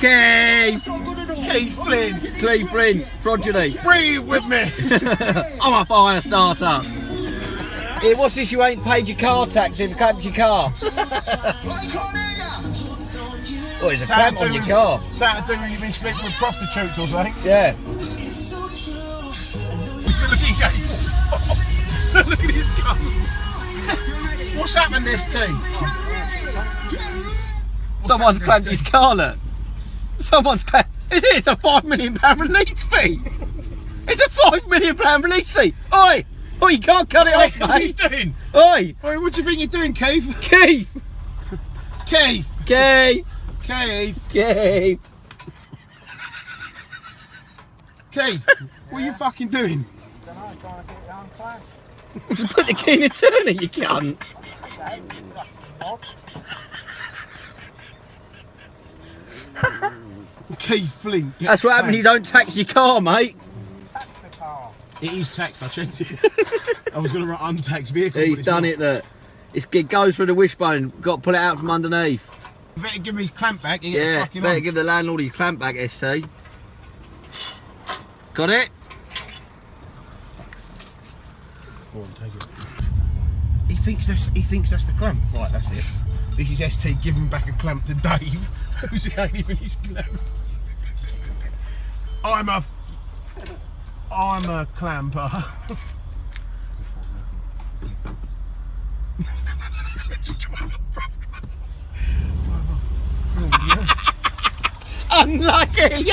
Keith! Keith Flynn! Keith Flynn, progeny. Breathe with me! I'm a fire starter. Here, what's this? You ain't paid your car tax in, clamped your car. Oh, there's a clamp on your car. Saturday when you've been sleeping with prostitutes or something? Yeah. Look at his gun. What's happened this team? Someone's clamped his car, look. Someone's clamped. It's a £5 million release fee. It's a £5 million release fee. Oi! Oh, you can't cut it off, mate. What are you doing? Oi! Oi, what do you think you're doing, Keith? Keith! Keith! Keith! Keith! Keith! Keith! What are you fucking doing? Just put the key in a turner, you cunt. Keith Flint. That's what happens when you don't tax your car, mate. Tax the car. It is taxed, I checked it. I was going to write untaxed vehicle. He's done it, look. It goes through the wishbone. Got to pull it out from underneath. You better give me his clamp back. Yeah, better give the landlord his clamp back, ST. Got it? Go on, take it. He thinks that's the clamp. Right, that's it. This is ST giving back a clamp to Dave, who's ain't even his clamp. I'm a clamper. Unlucky!